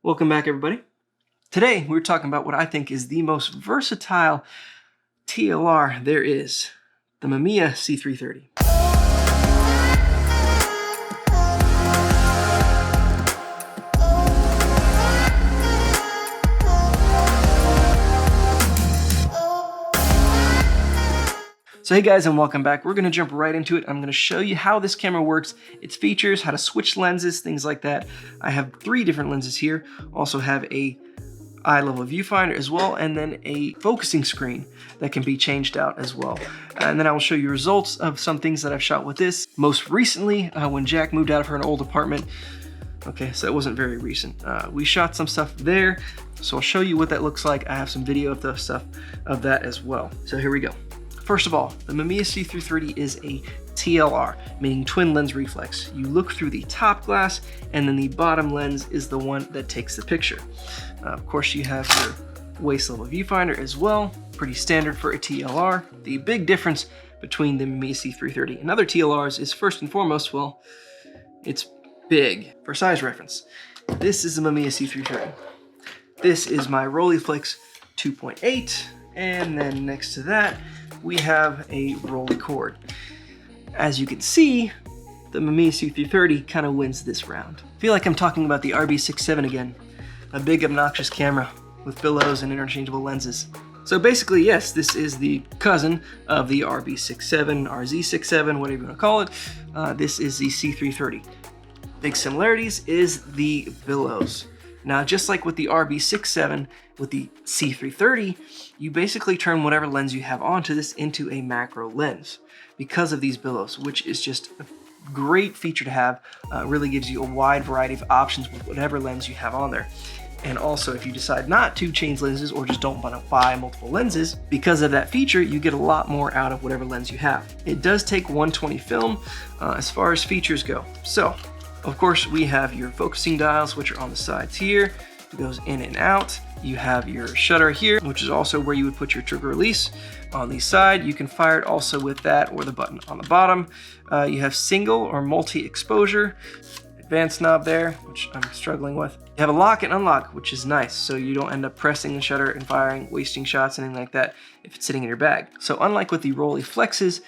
Welcome back, everybody. Today, we're talking about what I think is the most versatile TLR there is, the Mamiya C330. So hey guys, and welcome back. We're gonna jump right into it. I'm gonna show you how this camera works, its features, how to switch lenses, things like that. I have 3 different lenses here. Also have a eye level viewfinder as well, and then a focusing screen that can be changed out as well. And then I will show you results of some things that I've shot with this. Most recently, when Jack moved out of her old apartment. Okay, so that wasn't very recent. We shot some stuff there, so I'll show you what that looks like. I have some video of the stuff of that as well. So here we go. First of all, the Mamiya C330 is a TLR, meaning twin lens reflex. You look through the top glass, and then the bottom lens is the one that takes the picture. Of course, you have your waist level viewfinder as well, pretty standard for a TLR. The big difference between the Mamiya C330 and other TLRs is first and foremost, well, it's big. For size reference, this is the Mamiya C330. This is my Rolleiflex 2.8, and then next to that, we have a Rolly cord. As you can see, the Mamiya C330 kind of wins this round. I feel like I'm talking about the RB67 again, a big obnoxious camera with billows and interchangeable lenses. So basically, yes, this is the cousin of the RB67, RZ67, whatever you want to call it. This is the C330. Big similarities is the billows. Now, just like with the RB67, with the C330, you basically turn whatever lens you have onto this into a macro lens because of these billows, which is just a great feature to have. Really gives you a wide variety of options with whatever lens you have on there. And also, if you decide not to change lenses or just don't want to buy multiple lenses, because of that feature, you get a lot more out of whatever lens you have. It does take 120 film as far as features go. So, of course, we have your focusing dials, which are on the sides here. It goes in and out. You have your shutter here, which is also where you would put your trigger release. On the side, you can fire it also with that or the button on the bottom. You have single or multi-exposure. Advanced knob there, which I'm struggling with. You have a lock and unlock, which is nice, so you don't end up pressing the shutter and firing, wasting shots, anything like that if it's sitting in your bag. So unlike with the Rolleiflexes,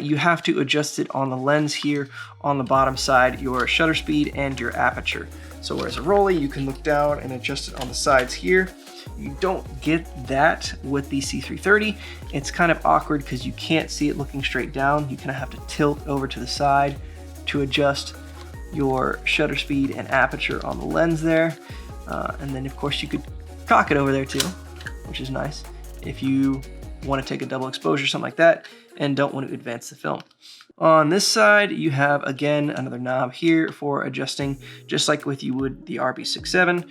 you have to adjust it on the lens here on the bottom side, your shutter speed and your aperture. So whereas a Rolly, you can look down and adjust it on the sides here. You don't get that with the C330. It's kind of awkward because you can't see it looking straight down. You kind of have to tilt over to the side to adjust your shutter speed and aperture on the lens there. And then of course you could cock it over there too, which is nice if you want to take a double exposure, something like that, and don't want to advance the film. On this side, you have, again, another knob here for adjusting, just like with you would the RB67.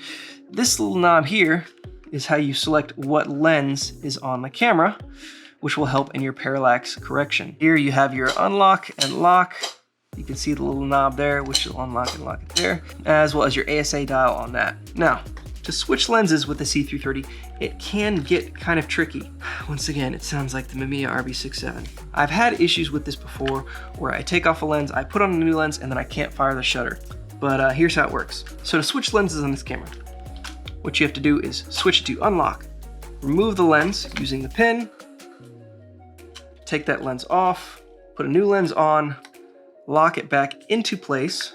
This little knob here is how you select what lens is on the camera, which will help in your parallax correction. Here you have your unlock and lock. You can see the little knob there, which will unlock and lock it there, as well as your ASA dial on that. Now, to switch lenses with the C330, it can get kind of tricky. Once again, it sounds like the Mamiya RB67. I've had issues with this before where I take off a lens, I put on a new lens, and then I can't fire the shutter. But here's how it works. So to switch lenses on this camera, what you have to do is switch to unlock. Remove the lens using the pin, take that lens off, put a new lens on, lock it back into place,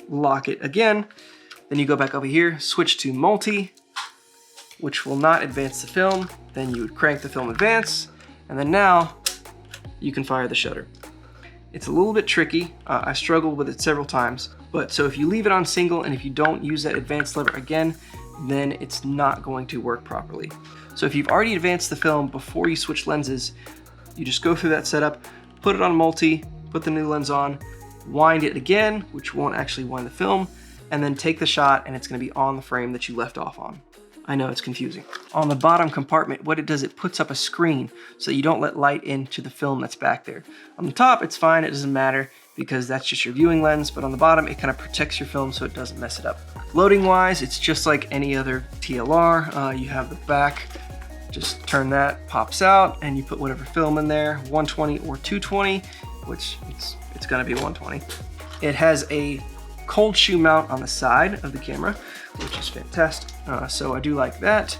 lock it again, then you go back over here, switch to multi, which will not advance the film. Then you would crank the film advance, and then now you can fire the shutter. It's a little bit tricky. I struggled with it several times, but so if you leave it on single and if you don't use that advanced lever again, then it's not going to work properly. So if you've already advanced the film before you switch lenses, you just go through that setup, put it on multi, put the new lens on, wind it again, which won't actually wind the film, and then take the shot, and it's going to be on the frame that you left off on. I know it's confusing. On the bottom compartment, what it does, it puts up a screen so that you don't let light into the film that's back there. On the top, it's fine, it doesn't matter because that's just your viewing lens, but on the bottom, it kind of protects your film so it doesn't mess it up. Loading wise, it's just like any other TLR. You have the back, just turn that, pops out, and you put whatever film in there, 120 or 220, which it's gonna be 120. It has a cold shoe mount on the side of the camera, which is fantastic. So I do like that,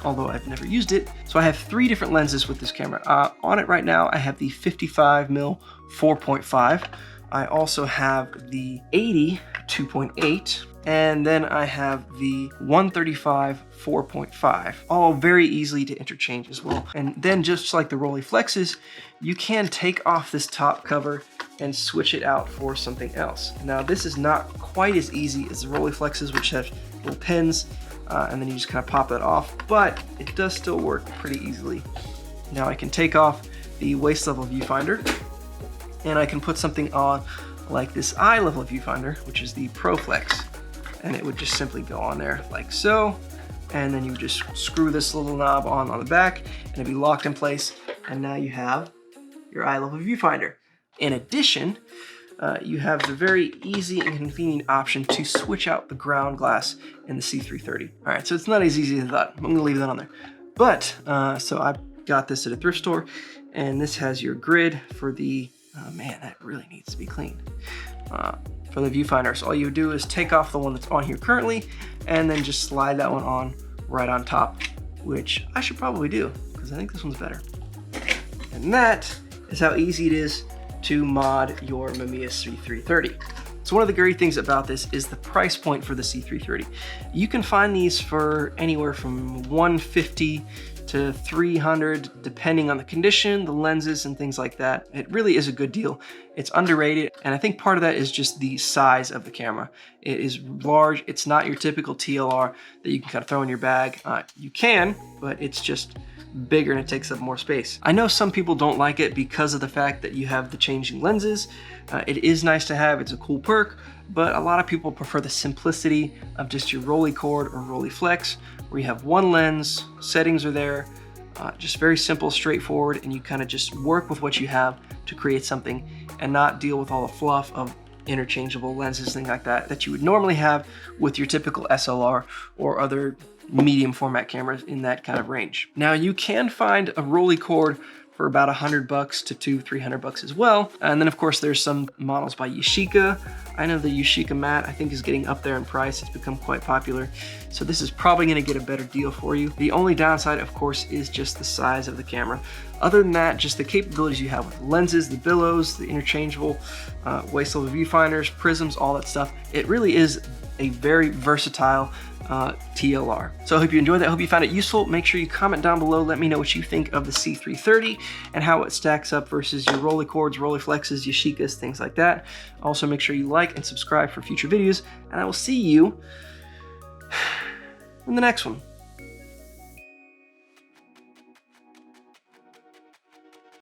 although I've never used it. So I have 3 different lenses with this camera. On it right now, I have the 55mm 4.5. I also have the 80 2.8. And then I have the 135 4.5, all very easily to interchange as well. And then just like the Rolleiflexes, you can take off this top cover and switch it out for something else. Now this is not quite as easy as the Rolleiflexes, which have little pins, and then you just kind of pop that off, but it does still work pretty easily. Now I can take off the waist level viewfinder, and I can put something on like this eye level viewfinder, which is the Reflex. And it would just simply go on there like so, and then you just screw this little knob on the back and it'd be locked in place, and now you have your eye level viewfinder. In addition, you have the very easy and convenient option to switch out the ground glass in the C330. All right, so it's not as easy as I thought. I'm gonna leave that on there. But, so I got this at a thrift store, and this has your grid for the, oh man, that really needs to be cleaned. For the viewfinder. So all you would do is take off the one that's on here currently, and then just slide that one on right on top, which I should probably do because I think this one's better. And that is how easy it is to mod your Mamiya C330. So one of the great things about this is the price point for the C330. You can find these for anywhere from $150 to $300, depending on the condition, the lenses, and things like that. It really is a good deal. It's underrated, and I think part of that is just the size of the camera. It is large. It's not your typical TLR that you can kind of throw in your bag. You can, but it's just bigger and it takes up more space. I know some people don't like it because of the fact that you have the changing lenses. It is nice to have, it's a cool perk, but a lot of people prefer the simplicity of just your Rolleicord or Rolleiflex, where you have one lens, settings are there, just very simple, straightforward, and you kind of just work with what you have to create something and not deal with all the fluff of interchangeable lenses, things like that you would normally have with your typical SLR or other medium format cameras in that kind of range. Now you can find a Rolleicord for about $100 to $200-300 as well. And then of course there's some models by Yashica. I know the Yashica matte I think is getting up there in price. It's become quite popular. So this is probably gonna get a better deal for you. The only downside of course is just the size of the camera. Other than that, just the capabilities you have with lenses, the billows, the interchangeable waist level viewfinders, prisms, all that stuff. It really is a very versatile TLR. So I hope you enjoyed that. I hope you found it useful. Make sure you comment down below. Let me know what you think of the C330 and how it stacks up versus your Rolleicords, Rolleiflexes, Yashicas, things like that. Also make sure you like and subscribe for future videos, and I will see you in the next one.